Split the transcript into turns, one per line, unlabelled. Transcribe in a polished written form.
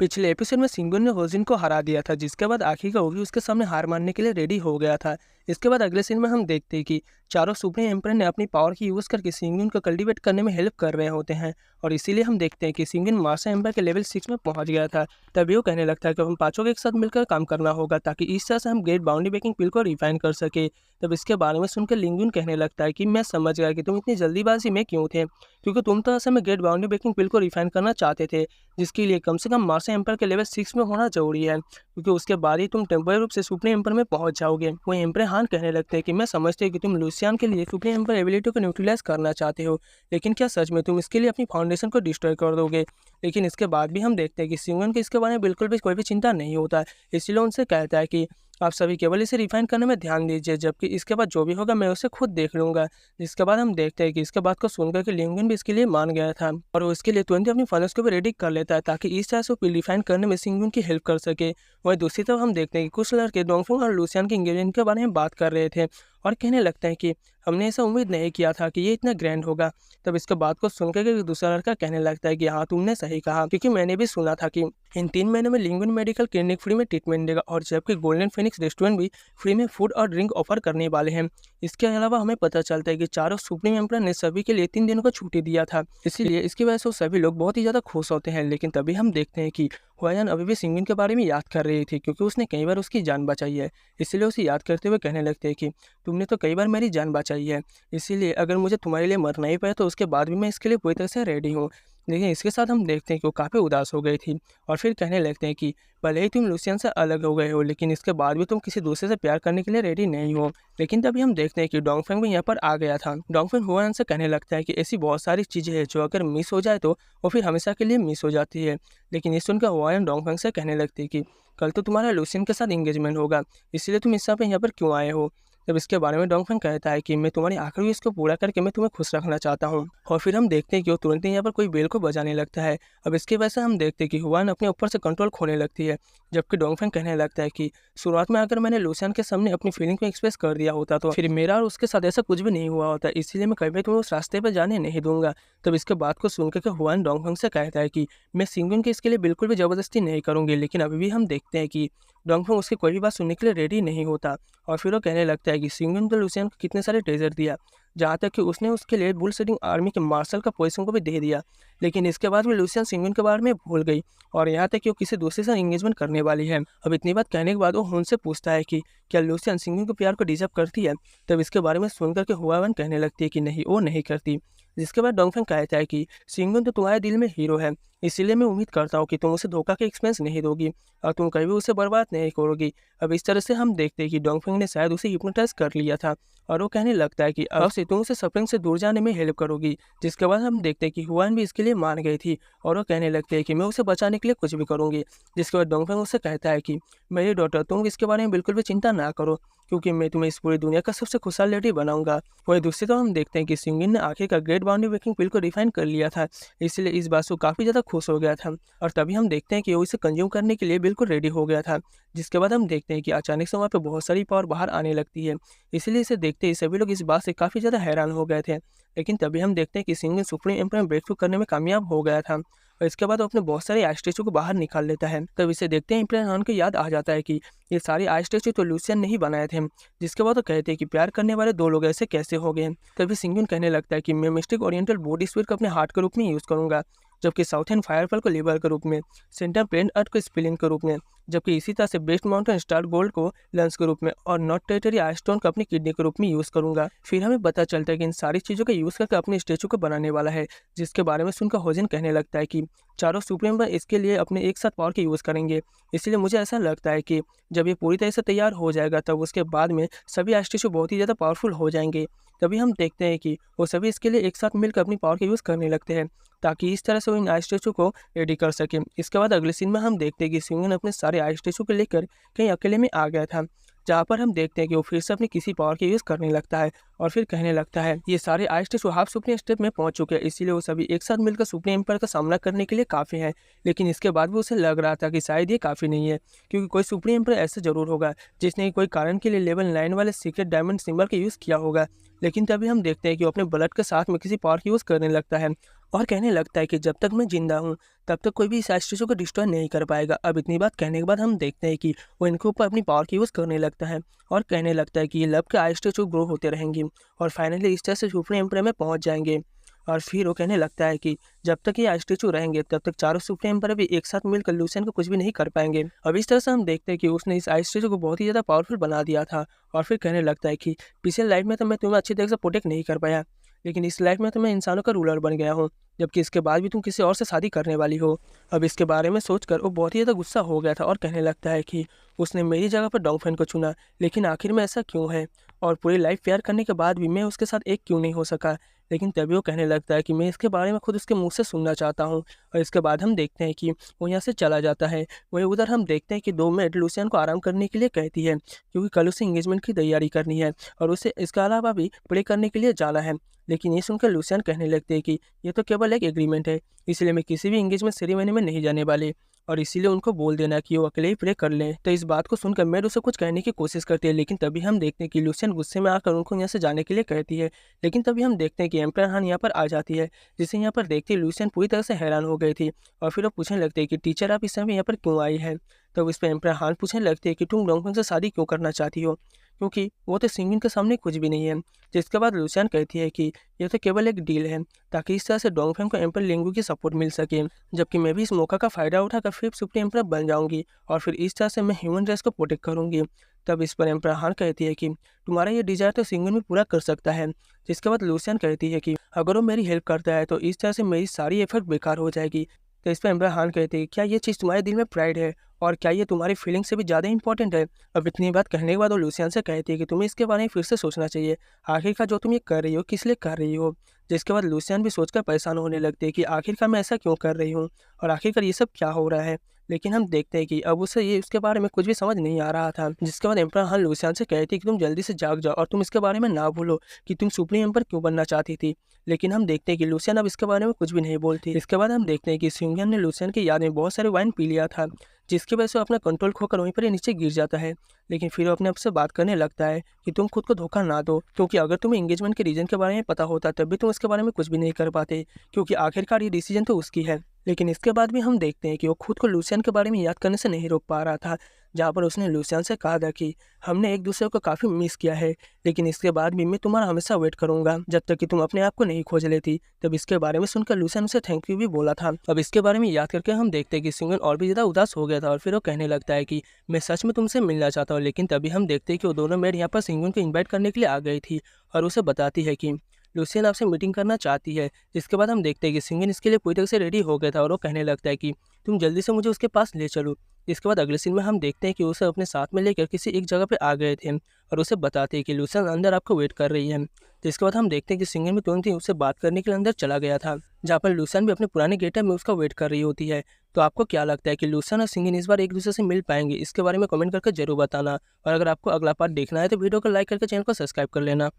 पिछले एपिसोड में सिंगुन ने होजिन को हरा दिया था, जिसके बाद आखिर का वो भी उसके सामने हार मानने के लिए रेडी हो गया था। इसके बाद अगले सीन में हम देखते हैं कि चारों सुप्रीम एम्परर ने अपनी पावर की यूज़ करके सिंगुन को कल्टीवेट करने में हेल्प कर रहे होते हैं। और इसीलिए हम देखते हैं कि सिंगुन मास्टर एम्पर के लेवल 6 में पहुंच गया था। तभी वो कहने लगता है कि हम पांचों को एक साथ मिलकर काम करना होगा, ताकि इस तरह से हम ग्रेट बाउंड्री ब्रेकिंग पिल को रिफाइन कर सके। तब इसके बारे में सुनकर लिंगुन कहने लगता है कि मैं समझ गया कि तुम इतनी जल्दीबाजी में क्यों थे, क्योंकि तुम तो असल में ग्रेट बाउंड्री ब्रेकिंग पिल को रिफाइन करना चाहते थे, जिसके लिए कम से कम मास्टर एम्पर के लेवल 6 में होना जरूरी है, क्योंकि उसके बाद ही तुम टेम्पररी रूप से सुप्रीम एम्पर में पहुंच जाओगे। वो एम्पर हान कहने लगते हैं कि मैं समझते हैं कि तुम लूसियान के लिए सुप्रीम एम्पर एबिलिटी को न्यूट्रलाइज करना चाहते हो, लेकिन क्या सच में तुम इसके लिए अपनी फाउंडेशन को डिस्ट्रॉय कर दोगे। लेकिन इसके बाद भी हम देखते हैं कि सिंगन को इसके बारे में बिल्कुल भी कोई भी चिंता नहीं होता है। इसलिए उनसे कहता है कि आप सभी केवल इसे रिफाइन करने में ध्यान दीजिए, जबकि इसके बाद जो भी होगा मैं उसे खुद देख लूंगा। जिसके बाद हम देखते हैं कि इसके बात को सुनकर के लिंगन भी इसके लिए मान गया था, और वो इसके लिए तुरंत अपनी फर्नेस को भी रेडी कर लेता है, ताकि इस तरह से रिफाइन करने में सिंगन की हेल्प कर सके। वहीं दूसरी तरफ हम देखते हैं कि कुछ लड़के डोंगफुंग और लूसियान के इंगेजमेंट के बारे में बात कर रहे थे, और कहने लगते हैं कि हमने ऐसा उम्मीद नहीं किया था कि ये इतना ग्रैंड होगा। तब इसके बात को सुनकर के दूसरा लड़का कहने लगता है कि हाँ, तुमने सही कहा, क्योंकि मैंने भी सुना था कि इन 3 महीनों में लिंगुन मेडिकल क्लिनिक फ्री में ट्रीटमेंट देगा, और जबकि गोल्डन फिनिक्स रेस्टोरेंट भी फ्री में फूड और ड्रिंक ऑफर करने वाले हैं। इसके अलावा हमें पता चलता है कि चारों सुप्रीम एम्परर ने सभी के लिए 3 दिनों का छुट्टी दिया था, इसीलिए इसकी वजह से सभी लोग बहुत ही ज़्यादा खुश होते हैं। लेकिन तभी हम देखते हैं कि हुआयान अभी भी सिंगुन के बारे में याद कर रही थी, क्योंकि उसने कई बार उसकी जान बचाई है। इसलिए उसे याद करते हुए कहने लगते हैं कि तुमने तो कई बार मेरी जान बचाई है, इसीलिए अगर मुझे तुम्हारे लिए मरना ही पड़े तो उसके बाद भी मैं इसके लिए पूरी तरह से रेडी हूँ। लेकिन इसके साथ हम देखते हैं कि वो काफ़ी उदास हो गई थी, और फिर कहने लगते हैं कि भले ही तुम लूसियन से अलग हो गए हो, लेकिन इसके बाद भी तुम किसी दूसरे से प्यार करने के लिए रेडी नहीं हो। लेकिन तभी हम देखते हैं कि डोंगफेंग भी यहाँ पर आ गया था। डोंगफेंग हुआन से कहने लगता है कि ऐसी बहुत सारी चीज़ें हैं जो अगर मिस हो जाए तो वो फिर हमेशा के लिए मिस हो जाती है। लेकिन ये सुनकर हुआन डोंगफेंग से कहने लगती है कि कल तो तुम्हारा लूसियन के साथ इंगेजमेंट होगा, इसलिए तुम इस समय यहाँ पर क्यों आए हो। जब इसके बारे में डोंगफेंग कहता है कि मैं तुम्हारी आखिरी विश को पूरा करके मैं तुम्हें खुश रखना चाहता हूँ, और फिर हम देखते हैं कि वो तुरंत ही यहाँ पर कोई बेल को बजाने लगता है। अब इसकी वजह से हम देखते हैं कि हुआन अपने ऊपर से कंट्रोल खोने लगती है, जबकि डोंगफेंग कहने लगता है कि शुरुआत में अगर मैंने लूसियन के सामने अपनी फीलिंग को एक्सप्रेस कर दिया होता तो फिर मेरा और उसके साथ ऐसा कुछ भी नहीं हुआ होता, इसलिए मैं कभी तुम्हें उस रास्ते पर जाने नहीं दूंगा। तब इसके बात को सुनकर हुआन डोंगफेंग से कहता है कि मैं सिंगुन के इसके लिए बिल्कुल भी जबरदस्ती नहीं करूंगी। लेकिन अभी भी हम देखते हैं कि डोंगफेंग उसकी कोई भी बात सुनने के लिए रेडी नहीं होता, और फिर वो कहने लगता है कि सिंगुन तो लूसियन को कितने सारे ट्रेजर दिया, जहाँ तक कि उसने उसके लिए बुल सेटिंग आर्मी के मार्शल का पोजीशन को भी दे दिया। लेकिन इसके बाद भी लूसियन सिंगुन के बारे में भूल गई, और यहाँ तक कि वो किसी दूसरे से एंगेजमेंट करने वाली है। अब इतनी बात कहने के बाद वो हुन से पूछता है कि क्या लूसियन सिंगुन के प्यार को डिजर्व करती है। तब इसके बारे में सुनकर के हुआवन कहने लगती है कि नहीं, वो नहीं करती। जिसके बाद डोंगफेंग कहता है कि सिंगुन तो तुम्हारे दिल में हीरो है, इसीलिए मैं उम्मीद करता हूँ कि तुम उसे धोखा के एक्सपेंस नहीं दोगी, और तुम कभी उसे बर्बाद नहीं करोगी। अब इस तरह से हम देखते हैं कि डोंगफेंग ने शायद उसे हिप्नोटाइज कर लिया था, और वो कहने लगता है कि अब से तुम उसे सफरिंग से दूर जाने में हेल्प करोगी। जिसके बाद हम देखते हैं कि हुआन भी इसके लिए मान गई थी, और वो कहने लगते हैं कि मैं उसे बचाने के लिए कुछ भी करूँगी। जिसके बाद डोंगफेंग उससे कहता है कि मेरी डॉटर, तुम इसके बारे में बिल्कुल भी चिंता ना करो, क्योंकि मैं तुम्हें इस पूरी दुनिया का सबसे खुशहाल लेडी बनाऊंगा। वही दूसरी तरफ हम देखते हैं कि सिंगिन ने आखिरकार ग्रेट बाउंड्री ब्रेकिंग पिल को रिफाइन कर लिया था, इसलिए इस बात से काफ़ी ज़्यादा खुश हो गया था, और तभी हम देखते हैं कि वो इसे कंज्यूम करने के लिए बिल्कुल रेडी हो गया था। जिसके बाद हम देखते हैं कि अचानक से वहाँ पे बहुत सारी पावर बाहर आने लगती है, इसलिए इसे देखते ही सभी लोग इस बात से काफ़ी ज़्यादा हैरान हो गए थे। लेकिन तभी हम देखते हैं कि सिंगिन सुप्रीम एम्पर में ब्रेक थ्रू करने में कामयाब हो गया था, और इसके बाद वो अपने बहुत सारे आई स्टेचू को बाहर निकाल लेता है। तब इसे देखते हैं एम्पर हान को याद आ जाता है कि ये सारे आई स्टेचू तो लूसियन ने ही बनाए थे। जिसके बाद वो कहते हैं कि प्यार करने वाले दो लोग ऐसे कैसे हो गए। तभी सिंगुन कहने लगता है कि मैं मिस्टिक ओरिएंटल बॉडी स्पिरिट को अपने हार्ट के रूप में यूज़ करूंगा, जबकि साउथर्न फायरफॉल को लिवर के रूप में, सेंटर प्लेन अर्थ को स्पिलिंग के रूप में, जबकि इसी तरह से बेस्ट माउंटेन स्टार गोल्ड को लंग्स के रूप में, और नॉर्थ टेरिटरी आइस्टोन को अपनी किडनी के रूप में यूज़ करूंगा। फिर हमें पता चलता है कि इन सारी चीज़ों का यूज़ करके अपने स्टेचू को बनाने वाला है, जिसके बारे में सुनकर होजिन कहने लगता है कि चारों सुप्रीम इसके लिए अपने एक साथ पावर के यूज़ करेंगे। इसलिए मुझे ऐसा लगता है कि जब ये पूरी तरह से तैयार हो जाएगा तब उसके बाद में सभी स्टेचू बहुत ही ज़्यादा पावरफुल हो जाएंगे। तभी हम देखते हैं कि वो सभी इसके लिए एक साथ मिलकर अपनी पावर का यूज़ करने लगते हैं, ताकि इस तरह से वो इन आई स्टेचू को रेडी कर सके। इसके बाद अगले सीन में हम देखते हैं कि सिंगन अपने सारे आई स्टेचू को लेकर कहीं अकेले में आ गया था, जहाँ पर हम देखते हैं कि वो फिर से अपनी किसी पावर के यूज़ करने लगता है, और फिर कहने लगता है ये सारे आई स्टेचू हाफ सुप्रीम स्टेप में पहुंच चुके हैं, इसीलिए वो सभी एक साथ मिलकर सुप्रीम एम्पायर का सामना करने के लिए काफ़ी है। लेकिन इसके बाद भी उसे लग रहा था कि शायद ये काफ़ी नहीं है, क्योंकि कोई सुप्रीम एम्पायर ऐसा जरूर होगा जिसने कोई कारण के लिए लेवल 9 वाले सीक्रेट डायमंड सिंबल का यूज़ किया होगा, लेकिन तभी हम देखते हैं कि वो अपने ब्लड के साथ में किसी पावर की यूज़ करने लगता है और कहने लगता है कि जब तक मैं जिंदा हूँ तब तक कोई भी इस स्टैचू को डिस्ट्रॉय नहीं कर पाएगा। अब इतनी बात कहने के बाद हम देखते हैं कि वो इनके ऊपर अपनी पावर की यूज़ करने लगता है और कहने लगता है कि ये लब के आई स्टैचू ग्रो होते रहेंगे और फाइनली इस तरह से सुप्रीम एम्पायर में पहुंच जाएंगे। और फिर वो कहने लगता है कि जब तक ये स्टैचू रहेंगे तब तक चारों सुप्रीम एम्पायर भी एक साथ मिलकर लूसियन को कुछ भी नहीं कर पाएंगे। अब इस तरह से हम देखते हैं कि उसने इस स्टैचू को बहुत ही ज़्यादा पावरफुल बना दिया था और फिर कहने लगता है कि पिछले लाइफ में तो मैं तुम्हें अच्छी तरह से प्रोटेक्ट नहीं कर पाया, लेकिन इस लाइफ में तो मैं इंसानों का रूलर बन गया हूँ, जबकि इसके बाद भी तुम किसी और से शादी करने वाली हो। अब इसके बारे में सोचकर वो बहुत ही ज़्यादा गुस्सा हो गया था और कहने लगता है कि उसने मेरी जगह पर डोंगफेन को चुना, लेकिन आखिर में ऐसा क्यों है और पूरी लाइफ प्यार करने के बाद भी मैं उसके साथ एक क्यों नहीं हो सका। लेकिन तभी वो कहने लगता है कि मैं इसके बारे में खुद उसके मुंह से सुनना चाहता हूँ। और इसके बाद हम देखते हैं कि वो यहाँ से चला जाता है। वहीं उधर हम देखते हैं कि 2 मिनट लूसियन को आराम करने के लिए कहती है, क्योंकि कल उसे एंगेजमेंट की तैयारी करनी है और उसे इसके अलावा भी प्रे करने के लिए जाना है। लेकिन ये सुनकर लूसियन कहने लगते हैं कि ये तो केवल एक एग्रीमेंट है, इसलिए मैं किसी भी एंगेजमेंट सेरेमनी में नहीं जाने वाली और इसीलिए उनको बोल देना कि वो अकेले ही प्रे कर लें। तो इस बात को सुनकर मेड उसे कुछ कहने की कोशिश करती है, लेकिन तभी हम देखते हैं कि लूसियन गुस्से में आकर उनको यहाँ से जाने के लिए कहती है। लेकिन तभी हम देखते हैं कि एम्पायर हान यहाँ पर आ जाती है, जिसे यहाँ पर देखते ही लूसियन पूरी तरह से हैरान हो गई थी और फिर वो पूछने लगते हैं कि टीचर आप इस समय यहाँ पर क्यों आई है। तब इस पर एम्पायर हान पूछने लगते हैं कि तुम डोंगफेन से शादी क्यों करना चाहती हो, क्योंकि वो तो सिंगिन के सामने कुछ भी नहीं है। जिसके बाद लूसियन कहती है कि यह तो केवल एक डील है, ताकि इस तरह से डोंगफेन को एम्पायर लिंगू की सपोर्ट मिल सके, जबकि मैं भी इस मौका का फ़ायदा उठाकर फिफ्थ सुप्रीम एम्पायर बन जाऊंगी और फिर इस तरह से मैं ह्यूमन रेस को प्रोटेक्ट करूंगी। तब इस पर एम्पायर हान कहती है कि तुम्हारा ये डिज़ायर तो सिंगिन भी पूरा कर सकता है। जिसके बाद लूसियन कहती है कि अगर वो मेरी हेल्प करता है तो इस तरह से मेरी सारी एफर्ट बेकार हो जाएगी। तो इस पर एम्पायर हान कहती है क्या ये चीज़ तुम्हारे दिल में प्राइड है और क्या ये तुम्हारी फीलिंग से भी ज़्यादा इंपॉर्टेंट है। अब इतनी बात कहने के बाद वो लूसियन से कहती है कि तुम्हें इसके बारे में फिर से सोचना चाहिए, आखिरकार जो तुम ये कर रही हो किस लिए कर रही हो। जिसके बाद लूसियन भी सोचकर परेशान होने लगती है कि आखिरकार मैं ऐसा क्यों कर रही हूँ और आखिरकार ये सब क्या हो रहा है। लेकिन हम देखते हैं कि अब उसे ये उसके बारे में कुछ भी समझ नहीं आ रहा था। जिसके बाद एम्पायर हान लूसियन से कहती है कि तुम जल्दी से जाग जाओ और तुम इसके बारे में ना भूलो कि तुम सुप्रीम एम्पायर क्यों बनना चाहती थी। लेकिन हम देखते हैं कि लूसियन अब इसके बारे में कुछ भी नहीं बोलती। इसके बाद हम देखते हैं कि सिंगियन ने लूसियन की याद में बहुत सारे वाइन पी लिया था, जिसकी वजह से वो अपना कंट्रोल खोकर वहीं पर ही नीचे गिर जाता है। लेकिन फिर वो अपने आप से बात करने लगता है कि तुम खुद को धोखा ना दो, क्योंकि अगर तुम्हें एंगेजमेंट के रीजन के बारे में पता होता तब भी तुम इसके बारे में कुछ भी नहीं कर पाते, क्योंकि आखिरकार ये डिसीजन तो उसकी है। लेकिन इसके बाद भी हम देखते हैं कि वो खुद को लूसियन के बारे में याद करने से नहीं रोक पा रहा था, जहाँ पर उसने लूसियन से कहा था कि हमने एक दूसरे को काफ़ी मिस किया है, लेकिन इसके बाद भी मैं तुम्हारा हमेशा वेट करूंगा जब तक कि तुम अपने आप को नहीं खोज लेती। तब इसके बारे में सुनकर लूसियन उसे थैंक यू भी बोला था। अब इसके बारे में याद करके हम देखते हैं कि सिंगन और भी ज़्यादा उदास हो गया था और फिर वो कहने लगता है कि मैं सच में तुमसे मिलना चाहता हूँ। लेकिन तभी हम देखते हैं कि वो दोनों मेड यहाँ पर सिंगन को इन्वाइट करने के लिए आ गई थी और उसे बताती है कि लूसियन आपसे मीटिंग करना चाहती है। जिसके बाद हम देखते हैं कि सिंगन इसके लिए पूरी तरह से रेडी हो गया था और वो कहने लगता है कि तुम जल्दी से मुझे उसके पास ले चलो। इसके बाद अगले सीन में हम देखते हैं कि उसे अपने साथ में लेकर किसी एक जगह पे आ गए थे और उसे बताते हैं कि लूसियन अंदर आपको वेट कर रही है। जिसके बाद हम देखते हैं कि सिंगन भी तुरंत ही उससे बात करने के लिए अंदर चला गया था, जहाँ पर लूसियन भी अपने पुराने गेटअप में उसका वेट कर रही होती है। तो आपको क्या लगता है कि लूसियन और सिंगन इस बार एक दूसरे से मिल पाएंगे? इसके बारे में कमेंट करके जरूर बताना और अगर आपको अगला पार्ट देखना है तो वीडियो को लाइक करके चैनल को सब्सक्राइब कर लेना।